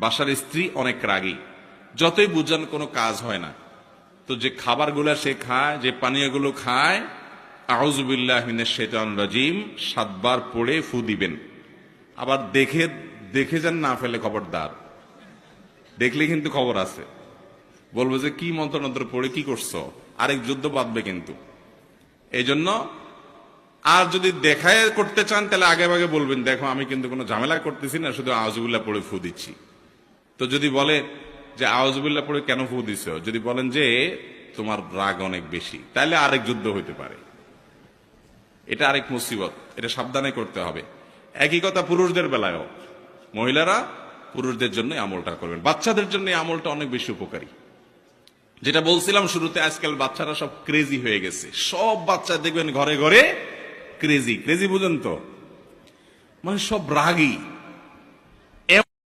বাসার স্ত্রী অনেক রাগী, যতই বুঝান কোনো কাজ হয় না। তো যে খাবারগুলো সে খায়, যে পানীয়গুলো খায়, আউযু বিল্লাহি মিনাশ শাইতানির রাজিম 7 বার পড়ে ফু দিবেন। আবার দেখে দেখে যান না ফেলে, খবরদার। দেখলে কিন্তু খবর আছে, বলবো যে কি মন্ত্রণন্ত্র পড়ে কি করছো, আরেক যুদ্ধ বাঁধবে কিন্তু। এই জন্য আর যদি দেখায় করতে চান তাহলে আগে আগে বলবেন, দেখো আমি কিন্তু কোনো ঝামেলা করতেছি না, শুধু আউযুবিল্লাহ পড়ে ফু দিচ্ছি। তো যদি বলে যে আউযুবিল্লাহ পড়ে কেন ফু দিছো, যদি বলেন যে তোমার রাগ অনেক বেশি, তাহলে আরেক যুদ্ধ হইতে পারে। এটা আরেক মুসিবত, এটা সাবধানে করতে হবে। একই কথা পুরুষদের বেলায়ও, মহিলারা পুরুষদের জন্য আমলটা করবেন। বাচ্চাদের জন্য এই আমলটা অনেক বেশি উপকারী। যেটা বলছিলাম শুরুতে, আজকাল বাচ্চারা সব ক্রেজি হয়ে গেছে। সব বাচ্চা দেখবেন ঘরে ঘরে ক্রেজি। ক্রেজি বুঝেন তো, মানে সব রাগী।